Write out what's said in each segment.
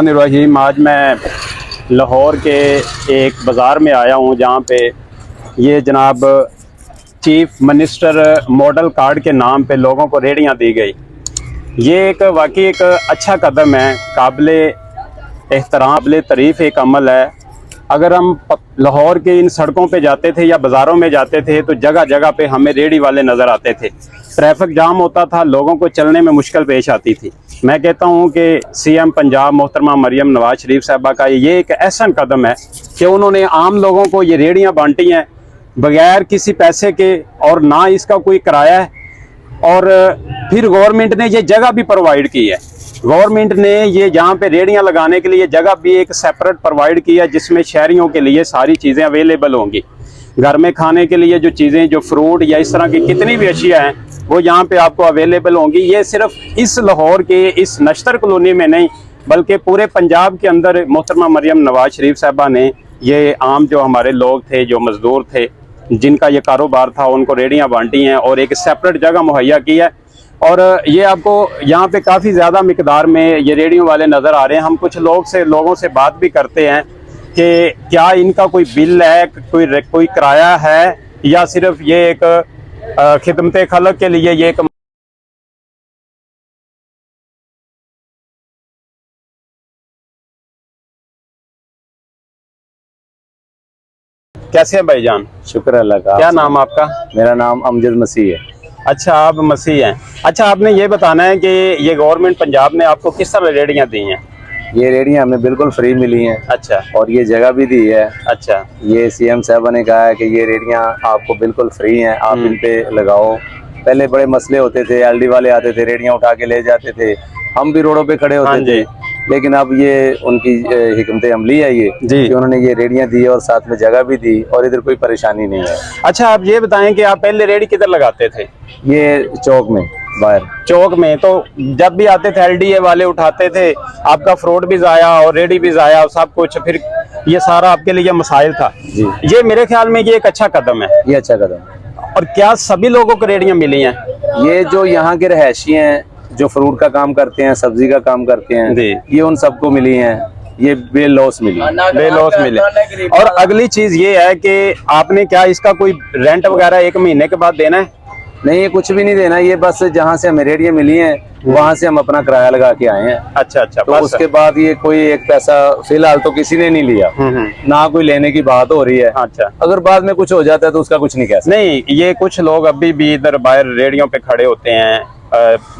बिस्मिल्लाहिर्रहमानिर्रहीम। आज मैं लाहौर के एक बाज़ार में आया हूँ जहाँ पे ये जनाब चीफ मिनिस्टर मॉडल कार्ड के नाम पे लोगों को रेहड़ियाँ दी गई। ये एक वाकई एक अच्छा कदम है, काबिल एहतराम काबिल तारीफ़ एक अमल है। अगर हम लाहौर के इन सड़कों पे जाते थे या बाज़ारों में जाते थे तो जगह जगह पे हमें रेहड़ी वाले नज़र आते थे। ट्रैफिक जाम होता था, लोगों को चलने में मुश्किल पेश आती थी। मैं कहता हूँ कि सीएम पंजाब मोहतरमा मरियम नवाज शरीफ साहबा का ये एक ऐसा कदम है कि उन्होंने आम लोगों को ये रेहड़ियाँ बांटी हैं बगैर किसी पैसे के, और ना इसका कोई किराया है। और फिर गवर्नमेंट ने ये जगह भी प्रोवाइड की है। गवर्नमेंट ने ये जहाँ पे रेहड़ियाँ लगाने के लिए जगह भी एक सेपरेट प्रोवाइड की है, जिसमें शहरियों के लिए सारी चीज़ें अवेलेबल होंगी। घर में खाने के लिए जो चीज़ें, जो फ्रूट या इस तरह की कितनी भी अशिया हैं, वो यहाँ पे आपको अवेलेबल होंगी। ये सिर्फ इस लाहौर के इस नश्तर कॉलोनी में नहीं बल्कि पूरे पंजाब के अंदर मोहतरमा मरियम नवाज शरीफ साहबा ने ये आम जो हमारे लोग थे, जो मज़दूर थे, जिनका ये कारोबार था, उनको रेहड़ियाँ बांटी हैं और एक सेपरेट जगह मुहैया की है। और ये आपको यहाँ पे काफ़ी ज़्यादा मिकदार में ये रेहड़ियों वाले नज़र आ रहे हैं। हम कुछ लोगों से बात भी करते हैं कि क्या इनका कोई बिल है, कोई किराया है, या सिर्फ ये एक खिदमत खलक के लिए ये एक। कैसे हैं भाईजान? शुक्र अल्लाह का। क्या नाम आपका? मेरा नाम अमजद मसीह है। अच्छा, आप मसीह हैं। अच्छा, आपने ये बताना है कि ये गवर्नमेंट पंजाब ने आपको किस तरह रेहड़ियाँ दी हैं? ये रेहड़ियाँ हमें बिल्कुल फ्री मिली हैं। अच्छा, और ये जगह भी दी है। अच्छा, ये सीएम साहब ने कहा है कि ये रेहड़ियाँ आपको बिल्कुल फ्री हैं, आप इन पे लगाओ। पहले बड़े मसले होते थे, एलडी वाले आते थे, रेहड़ियाँ उठा के ले जाते थे, हम भी रोडों पे खड़े होते थे। लेकिन अब ये उनकी हिकमत अमली है ये कि उन्होंने ये रेहड़ियाँ दी और साथ में जगह भी दी और इधर कोई परेशानी नहीं है। अच्छा, आप ये बताएं कि आप पहले रेहड़ी किधर लगाते थे? ये चौक में, बाहर चौक में। तो जब भी आते थे एलडीए वाले उठाते थे, आपका फ्रूट भी जाया और रेहड़ी भी जाया और सब कुछ, फिर ये सारा आपके लिए मसाइल था जी। ये मेरे ख्याल में ये एक अच्छा कदम है। ये अच्छा कदम है। और क्या सभी लोगों को रेहड़ियाँ मिली हैं? ये जो यहाँ के रहायशी हैं, जो फ्रूट का काम करते हैं, सब्जी का काम करते हैं, ये उन सबको मिली हैं। ये बेलॉस मिली, बेलॉस मिले। और अगली चीज ये है कि आपने क्या इसका कोई रेंट वगैरह 1 महीने के बाद देना है? नहीं, ये कुछ भी नहीं देना। ये बस जहाँ से हमें रेहड़ियाँ मिली हैं वहाँ से हम अपना किराया लगा के आए हैं। अच्छा अच्छा। तो उसके बाद ये कोई एक पैसा फिलहाल तो किसी ने नहीं लिया, ना कोई लेने की बात हो रही है। अच्छा, अगर बाद में कुछ हो जाता है तो उसका कुछ नहीं कह सकते। नहीं, ये कुछ लोग अभी भी इधर बाहर रेहड़ियों पे खड़े होते हैं।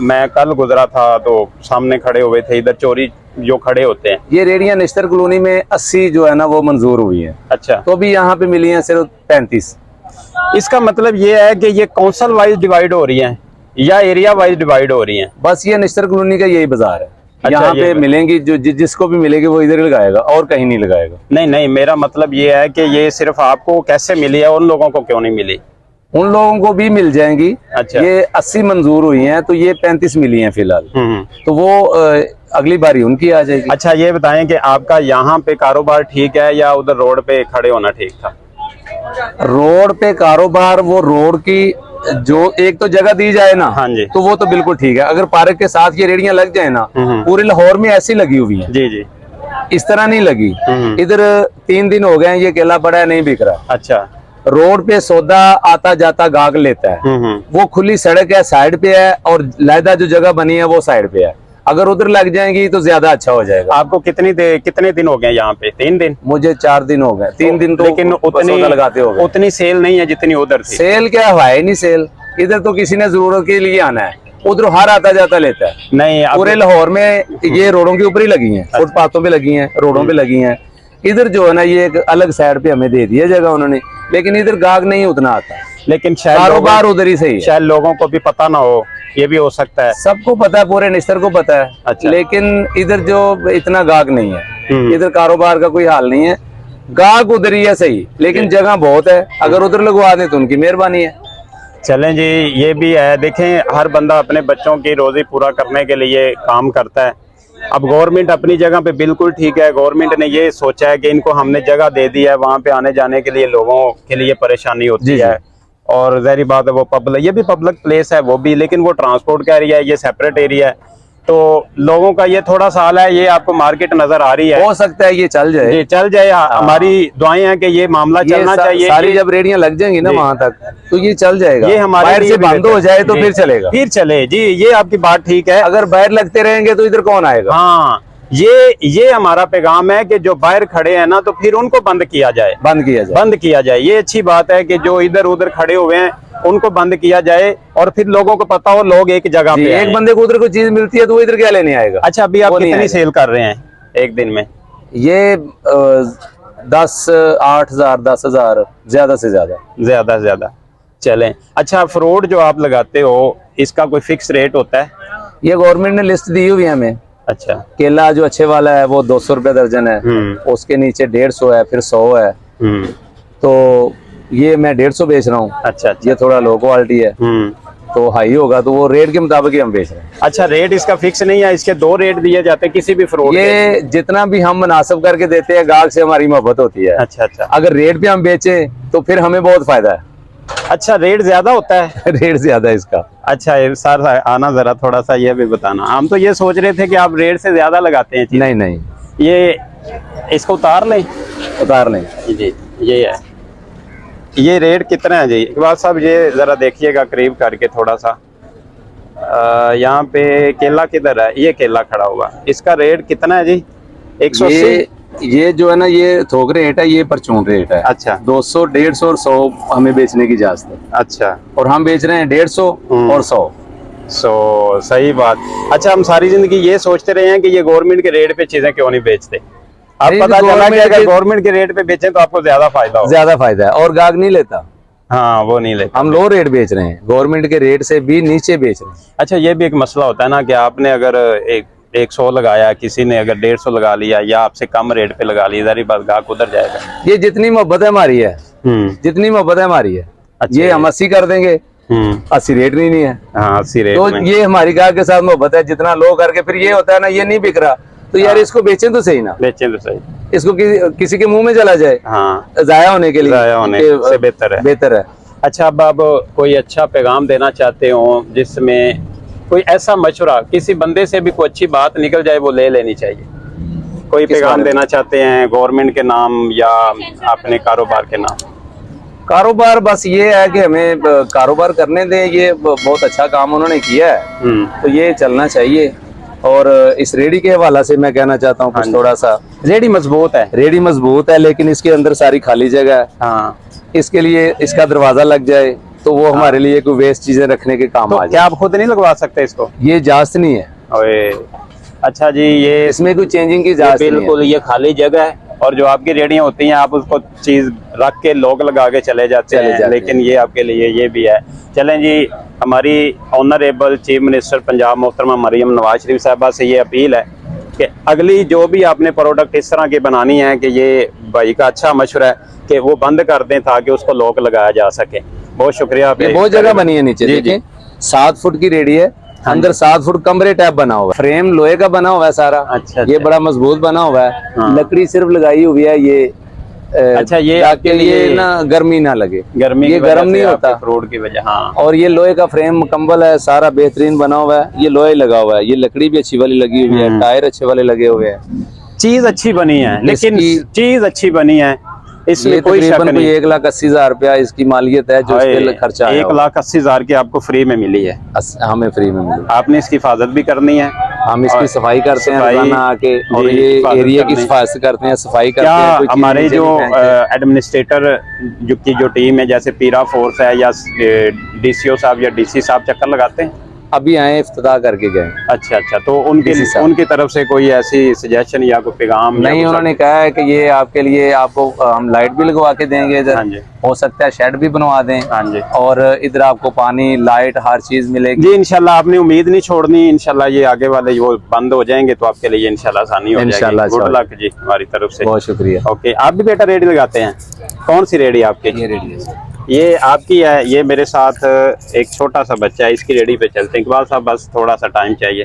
मैं कल गुजरा था तो सामने खड़े हुए थे, इधर चोरी जो खड़े होते हैं। ये रेहड़ियाँ नश्तर कॉलोनी में 80 जो है ना वो मंजूर हुई है। अच्छा, तो अभी यहाँ पे मिली है सिर्फ 35। इसका मतलब ये है कि ये काउंसिल वाइज डिवाइड हो रही है या एरिया वाइज डिवाइड हो रही है? बस ये नश्तर कॉलोनी का यही बाजार है। अच्छा, यहाँ पे मिलेंगी, जो जिसको भी मिलेगी वो इधर लगाएगा और कहीं नहीं लगाएगा। नहीं नहीं, मेरा मतलब ये है कि ये सिर्फ आपको कैसे मिली है, उन लोगों को क्यों नहीं मिली? उन लोगों को भी मिल जाएंगी। अच्छा, ये 80 मंजूर हुई हैं तो ये 35 मिली हैं फिलहाल। तो वो अगली बारी उनकी आ जाएगी। अच्छा, ये बताएं कि आपका यहाँ पे कारोबार ठीक है या उधर रोड पे खड़े होना ठीक था? रोड पे कारोबार, वो रोड की जो एक तो जगह दी जाए ना, हाँ जी, तो वो तो बिल्कुल ठीक है। अगर पार्क के साथ ये रेहड़ियां लग जाए ना, पूरे लाहौर में ऐसी लगी हुई है। जी जी, इस तरह नहीं लगी। इधर 3 दिन हो गए ये केला पड़ा है, नहीं बिक रहा। अच्छा, रोड पे सौदा आता जाता गाहक लेता है। वो खुली सड़क है, साइड पे है, और लायदा जो जगह बनी है वो साइड पे है। अगर उधर लग जाएंगी तो ज्यादा अच्छा हो जाएगा। आपको कितने दिन हो गए यहाँ पे? 3 दिन? मुझे 4 दिन हो गए। 3 दिन तो लेकिन उतनी लगाते हो गए। उतनी सेल नहीं है जितनी उधर थी। सेल क्या है नहीं सेल। इधर तो किसी ने जरूरत के लिए आना है, उधर हर आता जाता लेता है। नहीं, पूरे लाहौर में ये रोडों के ऊपर ही लगी हैं, फुटपाथों पे लगी हैं, रोडों पे लगी हैं। इधर जो है ना ये एक अलग साइड पे हमें दे दिया जगह उन्होंने, लेकिन इधर गाहक नहीं उतना आता। लेकिन शायद कारोबार उधर ही सही है। शायद लोगों को भी पता ना हो, ये भी हो सकता है। सबको पता है, पूरे निश्तर को पता है। अच्छा। लेकिन इधर जो इतना गाहक नहीं है, इधर कारोबार का कोई हाल नहीं है। गाहक उधर ही है सही, लेकिन जगह बहुत है। अगर उधर लगवा दें तो उनकी मेहरबानी है। चलें जी, ये भी है। देखें, हर बंदा अपने बच्चों की रोजी पूरा करने के लिए काम करता है। अब गवर्नमेंट अपनी जगह पे बिल्कुल ठीक है। गवर्नमेंट ने ये सोचा है कि इनको हमने जगह दे दी है, वहाँ पे आने जाने के लिए लोगों के लिए परेशानी होती है। और ज़ाहिर बात है वो ये भी पब्लिक प्लेस है वो भी, लेकिन वो ट्रांसपोर्ट का एरिया है, ये सेपरेट एरिया है। तो लोगों का ये थोड़ा सा हाल है, ये आपको मार्केट नजर आ रही है, हो सकता है ये चल जाए, ये चल जाए। हमारी दुआएं हैं कि ये मामला ये चलना चाहिए। सारी जब रेडियां लग जाएंगी ना वहां तक तो ये चल जाएगा। ये हमारे बाहर लिए से भी बंद बेहतर हो जाए तो जी, फिर चलेगा, फिर चले जी, ये आपकी बात ठीक है। अगर बाहर लगते रहेंगे तो इधर कौन आएगा। हाँ, ये हमारा पैगाम है कि जो बाहर खड़े हैं ना, तो फिर उनको बंद किया जाए, बंद किया जाए, बंद किया जाए। ये अच्छी बात है कि जो इधर उधर खड़े हुए हैं उनको बंद किया जाए, और फिर लोगों को पता हो लोग एक जगह जी, पे एक आए। बंदे को उधर कोई चीज मिलती है तो वो इधर क्या लेने आएगा। अच्छा, अभी आप वो नहीं कितनी आएगा। सेल कर रहे हैं एक दिन में? ये 8,000 10,000 ज्यादा से ज्यादा। चलें। अच्छा, फ्रूट जो आप लगाते हो इसका कोई फिक्स रेट होता है? ये गवर्नमेंट ने लिस्ट दी हुई है हमें। अच्छा। केला जो अच्छे वाला है वो 200 रुपए दर्जन है, उसके नीचे 150 है, फिर 100 है। तो ये मैं 150 बेच रहा हूँ। अच्छा, ये थोड़ा लो क्वालिटी है, तो हाई होगा तो वो रेट के मुताबिक ही हम बेच रहे हैं। अच्छा, रेट इसका फिक्स नहीं है, इसके दो रेट दिए जाते हैं किसी भी फ्रूट के? ये जितना भी हम मुनासिब करके देते हैं, गाहक से हमारी मोहब्बत होती है। अच्छा अच्छा। अगर रेट भी हम बेचे तो फिर हमें बहुत फायदा है। अच्छा, रेट ज्यादा होता है? रेट ज्यादा है इसका। अच्छा, सर आना जरा थोड़ा सा ये भी बताना। हम तो ये सोच रहे थे कि आप रेट से ज्यादा लगाते हैं चीज़। नहीं, ये इसको उतार लें। जी, ये है। ये रेट कितना है जी इकबाल साहब? ये जरा देखिएगा करीब करके थोड़ा सा। यहाँ पे केला किधर है? ये केला खड़ा हुआ, इसका रेट कितना है जी? 180। ये जो है ना, ये थोक रेट है, ये परचून रेट है। अच्छा। 200 150 और 100 हमें बेचने की इजाजत है। अच्छा। और हम बेच रहे हैं 150 और 100। सही बात। अच्छा, हम सारी जिंदगी ये सोचते रहे हैं कि ये गवर्नमेंट के रेट पे चीजें क्यों नहीं बेचते। अब पता चला कि अगर गवर्नमेंट के रेट पे बेचें तो आपको ज्यादा फायदा है, और गाहक नहीं लेता। हाँ, वो नहीं लेता। हम लो रेट बेच रहे हैं, गवर्नमेंट के रेट से भी नीचे बेच रहे हैं। अच्छा, ये भी एक मसला होता है ना कि आपने अगर 100 लगाया, किसी ने अगर 150 लगा लिया या आपसे कम रेट पे लगा लिया, इधर बात गाहक उधर जाएगा। ये जितनी मोहब्बत है हमारी है, जितनी मोहब्बत है हमारी है। अच्छा, ये हम 80 कर देंगे, 80 रेट नहीं है। हाँ, 80 रेट तो में। ये हमारी गाहक के साथ मोहब्बत है, जितना लो करके फिर ये होता है ना, ये नहीं बिक रहा तो यार इसको बेचें तो सही ना, बेचें तो सही, इसको किसी के मुंह में चला जाए। हाँ, जाया होने के लिए, जाया होने से बेहतर है। अच्छा, अब आप कोई अच्छा पैगाम देना चाहते हो जिसमें कोई ऐसा मशवरा, किसी बंदे से भी कोई अच्छी बात निकल जाए, वो ले लेनी चाहिए। कोई पैगाम देना चाहते हैं गवर्नमेंट के नाम या अपने कारोबार के नाम? कारोबार बस ये है कि हमें कारोबार करने दें, ये बहुत अच्छा काम उन्होंने किया है, तो ये चलना चाहिए। और इस रेडी के हवाला से मैं कहना चाहता हूँ कुछ थोड़ा सा। रेडी मजबूत है, लेकिन इसके अंदर सारी खाली जगह है। हाँ, इसके लिए इसका दरवाजा लग जाए तो वो हमारे लिए कोई वेस्ट चीजें रखने के काम आ जाए। क्या आप खुद नहीं लगवा सकते इसको? ये इजाजत नहीं है। अच्छा जी, ये इसमें कोई चेंजिंग की इजाजत नहीं है। बिल्कुल, ये खाली जगह है, और जो आपकी रेडियां होती हैं आप उसको चीज रख के लोग लगा के चले जाते हैं, लेकिन ये आपके लिए ये भी है। चलें जी, हमारी ऑनरेबल चीफ मिनिस्टर पंजाब मोहतरमा मरियम नवाज शरीफ साहबा से ये अपील है कि अगली जो भी आपने प्रोडक्ट इस तरह की बनानी है, कि ये भाई का अच्छा मशवरा है कि वो बंद कर दें ताकि उसको लोग लगाया जा सके। बहुत शुक्रिया। बहुत जगह बनी है नीचे, देखिए 7 फुट की रेडी है, अंदर 7 फुट कमरे टाइप बना हुआ है, फ्रेम लोहे का बना हुआ है सारा। अच्छा, ये बड़ा मजबूत बना हुआ है। लकड़ी सिर्फ लगाई हुई है ये। अच्छा, ये आपके लिए ना गर्मी ना लगे, ये गर्म नहीं होता फ्रूट की वजह। हाँ, और ये लोहे का फ्रेम मुकम्मल है, सारा बेहतरीन बना हुआ है। ये लोहे लगा हुआ है, ये लकड़ी भी अच्छी वाली लगी हुई है, टायर अच्छे वाले लगे हुए हैं। चीज अच्छी बनी है, लेकिन चीज अच्छी बनी है, इसमें कोई शक नहीं। 1,80,000 रुपया इसकी मालियत है, जो इसके खर्चा है। 1,80,000 की आपको फ्री में मिली है। हमें फ्री में मिली। आपने इसकी हिफाजत भी करनी है, हम इसकी सफाई करते हैं रोजाना आके, और ये एरिया की सफाई करते हैं, सफाई करते हैं। क्या हमारे जो एडमिनिस्ट्रेटर जो टीम है, जैसे पीरा फोर्स है या DCO साहब या DC साहब चक्कर लगाते हैं? अभी आए, इफ्तिताह करके गए। अच्छा, तो उनकी तरफ से कोई ऐसी सजेशन या कोई पैगाम नहीं? उन्होंने कहा है कि ये आपके लिए, आपको हम लाइट भी लगवा के देंगे इधर। हाँ जी। हो सकता है शेड भी बनवा दें। हाँ जी। और इधर आपको पानी, लाइट, हर चीज मिलेगी जी। इंशाल्लाह, आपने उम्मीद नहीं छोड़नी। इंशाल्लाह ये आगे वाले वो बंद हो जाएंगे तो आपके लिए इंशाल्लाह आसानी हो जाएगी। गुड लक जी हमारी तरफ से। बहुत शुक्रिया। ओके, आप भी बेटा रेडी लगाते हैं? कौन सी रेडी आपकी? ये रेडी है, ये आपकी है। ये मेरे साथ एक छोटा सा बच्चा है, इसकी रेडी पे चलते हैं। इकबाल साहब, बस थोड़ा सा टाइम चाहिए।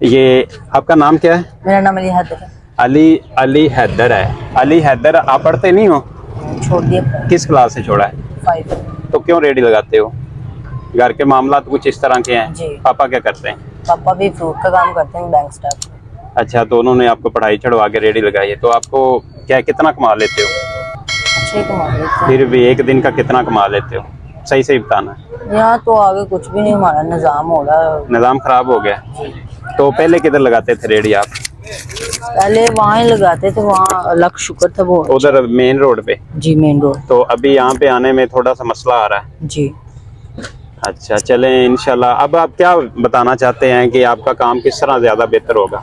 ये आपका नाम क्या है? मेरा नाम अली हैदर है। अली हैदर है। अली हैदर, आप पढ़ते नहीं हो? छोड़ दिया। किस क्लास से छोड़ा है? 5। तो क्यों रेडी लगाते हो? घर के मामला तो कुछ इस तरह के हैं? जी। पापा क्या करते हैं? पापा भी फ्रूट का काम करते हैं, बैंक स्टाफ। अच्छा, तो उन्होंने आपको पढ़ाई चढ़वा के रेडी लगाई है, तो आपको क्या कितना कमा लेते हो? अच्छे कमा लेते हैं। फिर भी एक दिन का कितना कमा लेते हो? सही सही बताना। यहाँ तो आगे कुछ भी नहीं, हमारा निजाम हो रहा है। निज़ाम खराब हो गया। तो पहले किधर लगाते थे रेडी आप? पहले वहाँ ही लगाते थे, वहाँ अलग शुक्र था वो। उधर मेन रोड पे? जी मेन रोड। तो अभी यहाँ पे आने में थोड़ा सा मसला आ रहा है। जी। अच्छा, चलें इंशाल्लाह। अब आप क्या बताना चाहते हैं कि आपका काम किस तरह ज़्यादा बेहतर होगा?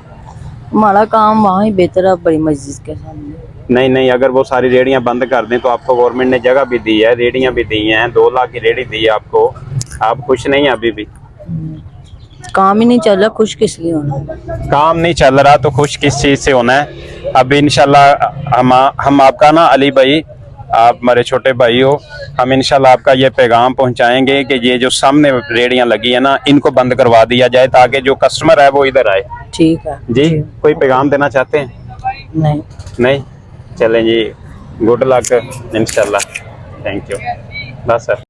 हमारा काम वहाँ ही बेहतर है, बड़ी मस्जिद के सामने। नहीं नहीं, अगर वो सारी रेडियां बंद कर दें तो आपको गवर्नमेंट ने जगह भी दी है, रेडियां भी दी हैं, 2 लाख की रेडी दी है आपको। आप खुश नहीं हैं अभी भी? काम ही नहीं चल रहा, खुश किस लिए होना है? काम नहीं चल रहा तो खुश किस चीज़ से होना है? अब इंशाल्लाह हम आपका ना अली भाई, आप हमारे छोटे भाई हो, हम इंशाल्लाह आपका ये पैगाम पहुंचाएंगे कि ये जो सामने रेडियां लगी है ना, इनको बंद करवा दिया जाए ताकि जो कस्टमर है वो इधर आए। ठीक है जी, कोई पैगाम देना चाहते हैं? नहीं। नहीं, चलें जी, गुड लक इंशाल्लाह। Thank you. बस सर।